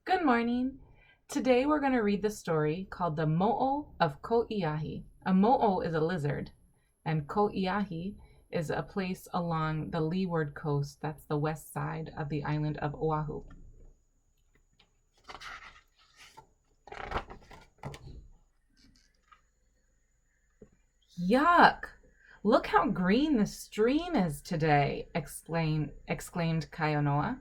Good morning. Today we're going to read the story called The Mo'o of Ko'iahi. A mo'o is a lizard, and Ko'iahi is a place along the leeward coast. That's the west side of the island of Oahu. Yuck! Look how green the stream is today, exclaimed Kaionoa.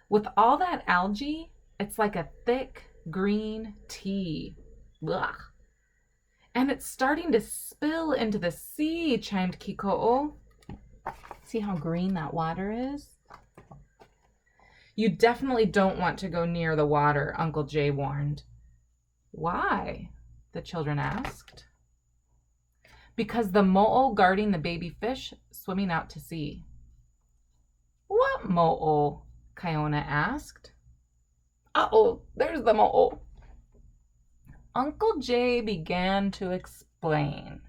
With all that algae, it's like a thick green tea. Ugh. And it's starting to spill into the sea, chimed Kiko'o. See how green that water is? You definitely don't want to go near the water, Uncle Jay warned. Why? The children asked. Because the mo'o guarding the baby fish swimming out to sea. What mo'o? Kiona asked. Uh-oh, there's the mo'o. Uncle Jay began to explain.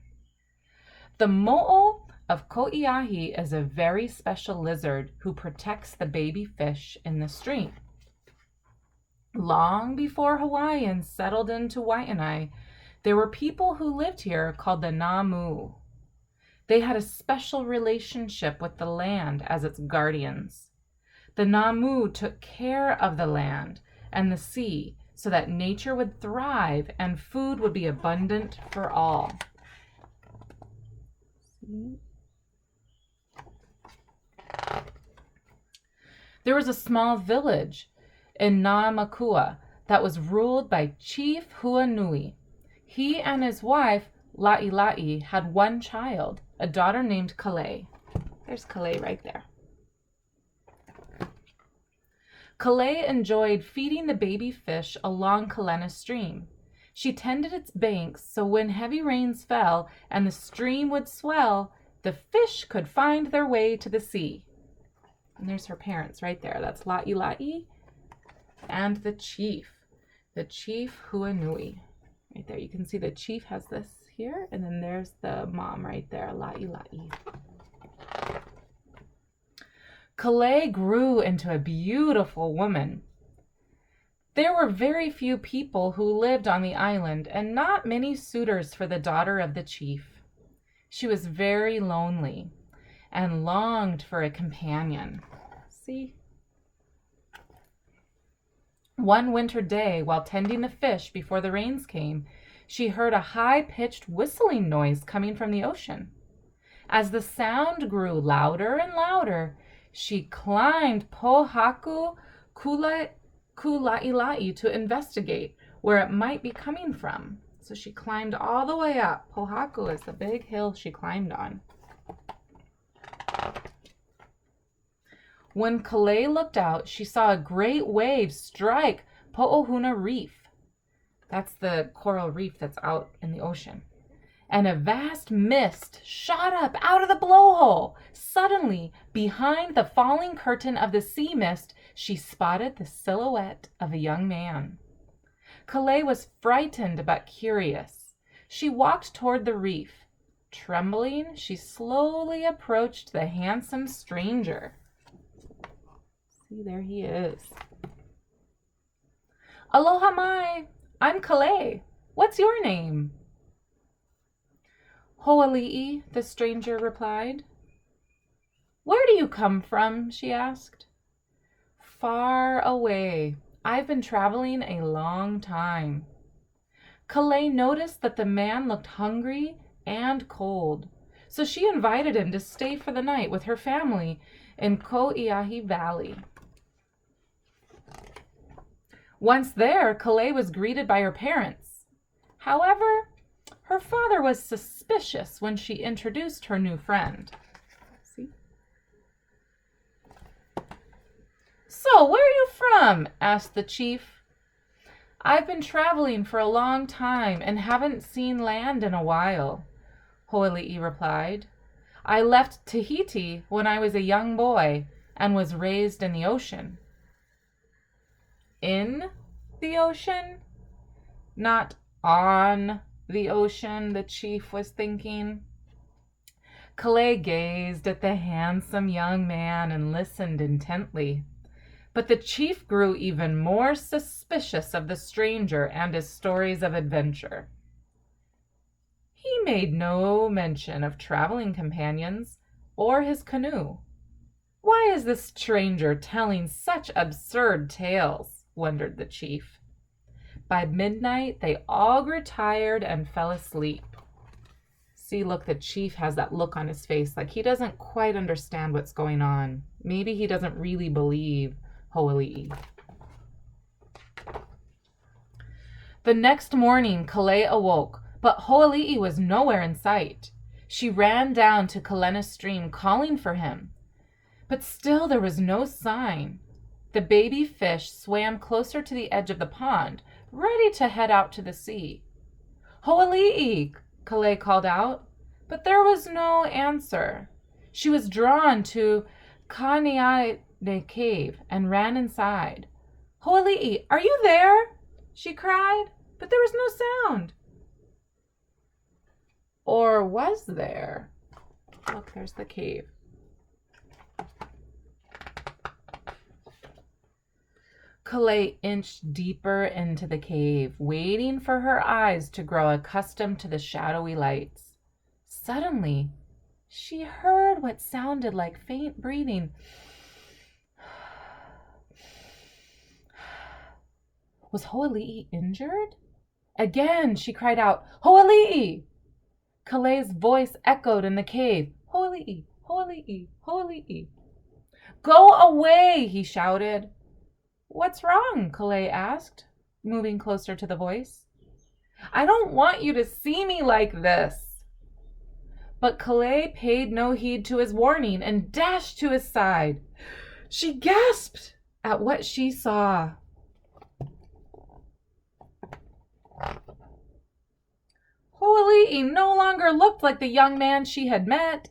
The mo'o of Ko'iahi is a very special lizard who protects the baby fish in the stream. Long before Hawaiians settled into Waianae, there were people who lived here called the Namu. They had a special relationship with the land as its guardians. The Namu took care of the land and the sea so that nature would thrive and food would be abundant for all. There was a small village in Naamakua that was ruled by Chief Huanui. He and his wife, La'ila'i, had one child, a daughter named Kale. There's Kale right there. Kale enjoyed feeding the baby fish along Kalena Stream. She tended its banks so when heavy rains fell and the stream would swell, the fish could find their way to the sea. And there's her parents right there. That's La'ila'i and the chief Huanui. Right there. You can see the chief has this here, and then there's the mom right there, La'ila'i. Kale grew into a beautiful woman. There were very few people who lived on the island and not many suitors for the daughter of the chief. She was very lonely and longed for a companion. See? One winter day, while tending the fish before the rains came, she heard a high-pitched whistling noise coming from the ocean. As the sound grew louder and louder, she climbed Pohaku Kula'ila'i to investigate where it might be coming from. So she climbed all the way up. Pohaku is the big hill she climbed on. When Kale looked out, she saw a great wave strike Po'ohuna Reef. That's the coral reef that's out in the ocean. And a vast mist shot up out of the blowhole. Suddenly, behind the falling curtain of the sea mist, she spotted the silhouette of a young man. Kale was frightened but curious. She walked toward the reef. Trembling, she slowly approached the handsome stranger. See, there he is. Aloha mai, I'm Kale. What's your name? Ho'ali'i, the stranger replied. Where do you come from? She asked. Far away. I've been traveling a long time. Kale noticed that the man looked hungry and cold, so she invited him to stay for the night with her family in Ko'iahi Valley. Once there, Kale was greeted by her parents. However, her father was suspicious when she introduced her new friend. See? So, where are you from? Asked the chief. I've been traveling for a long time and haven't seen land in a while, Ho'ali'i replied. I left Tahiti when I was a young boy and was raised in the ocean. In the ocean? Not on the ocean, the chief was thinking. Kale gazed at the handsome young man and listened intently. But the chief grew even more suspicious of the stranger and his stories of adventure. He made no mention of traveling companions or his canoe. Why is this stranger telling such absurd tales? Wondered the chief. By midnight, they all grew tired and fell asleep. See, look, the chief has that look on his face like he doesn't quite understand what's going on. Maybe he doesn't really believe Ho'oli'i. The next morning, Kamaile awoke, but Ho'oli'i was nowhere in sight. She ran down to Kalena's stream, calling for him. But still there was no sign. The baby fish swam closer to the edge of the pond, ready to head out to the sea. Ho'oli'i, Kamaile called out, but there was no answer. She was drawn to Kamaile cave and ran inside. Ho'oli'i, are you there? She cried, but there was no sound. Or was there? Look, there's the cave. Kamaile inched deeper into the cave, waiting for her eyes to grow accustomed to the shadowy lights. Suddenly, she heard what sounded like faint breathing. Was Ho'oli'i injured? Again, she cried out, Ho'oli'i! Kamaile's voice echoed in the cave. Ho'oli'i, Ho'oli'i, Ho'oli'i. Go away, he shouted. What's wrong? Kamaile asked, moving closer to the voice. I don't want you to see me like this. But Kamaile paid no heed to his warning and dashed to his side. She gasped at what she saw. Ho'oli'i no longer looked like the young man she had met.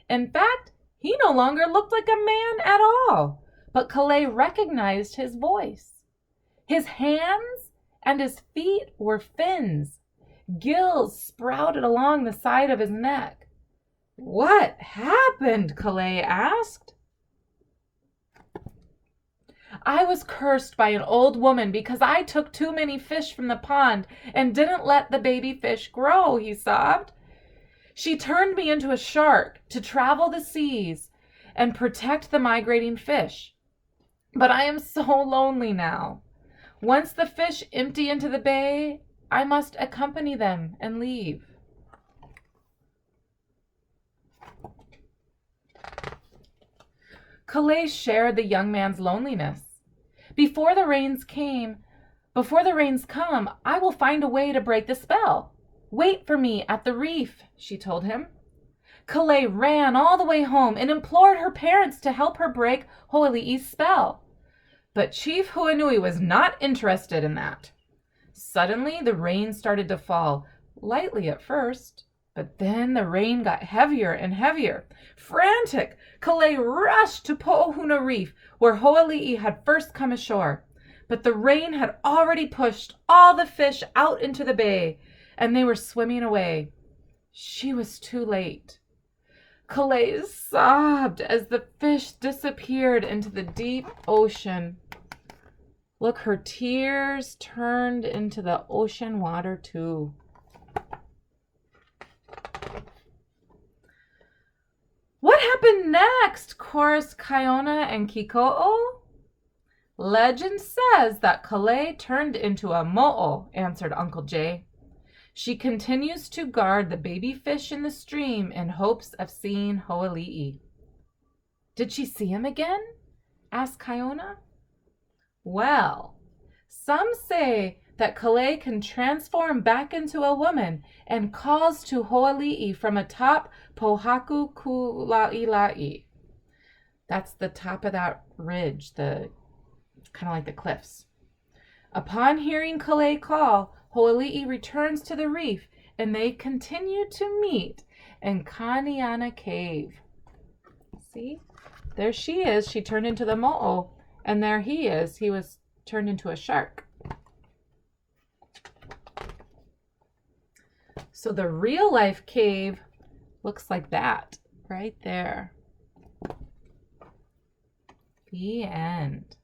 In fact, he no longer looked like a man at all. But Kamaile recognized his voice. His hands and his feet were fins. Gills sprouted along the side of his neck. What happened? Kamaile asked. I was cursed by an old woman because I took too many fish from the pond and didn't let the baby fish grow, he sobbed. She turned me into a shark to travel the seas and protect the migrating fish. But I am so lonely now. Once the fish empty into the bay, I must accompany them and leave. Kamaile shared the young man's loneliness. Before the rains come, I will find a way to break the spell. Wait for me at the reef, she told him. Kamaile ran all the way home and implored her parents to help her break Ho'oli'i's spell. But Chief Huanui was not interested in that. Suddenly, the rain started to fall, lightly at first, but then the rain got heavier and heavier. Frantic, Kamaile rushed to Po'ohuna Reef, where Ho'oli'i had first come ashore. But the rain had already pushed all the fish out into the bay, and they were swimming away. She was too late. Kamaile sobbed as the fish disappeared into the deep ocean. Look, her tears turned into the ocean water too. What happened next? Chorused Kaiona and Kiko'o. Legend says that Kamaile turned into a mo'o, answered Uncle Jay. She continues to guard the baby fish in the stream in hopes of seeing Ho'oli'i. Did she see him again? Asked Kaiona. Well, some say that Kamaile can transform back into a woman and calls to Ho'oli'i from atop Pohaku Kula'ilai. That's the top of that ridge, kind of like the cliffs. Upon hearing Kamaile call, Ho'oli'i returns to the reef and they continue to meet in Kaniana Cave. See? There she is. She turned into the mo'o. And there he is. He was turned into a shark. So the real life cave looks like that right there. The end.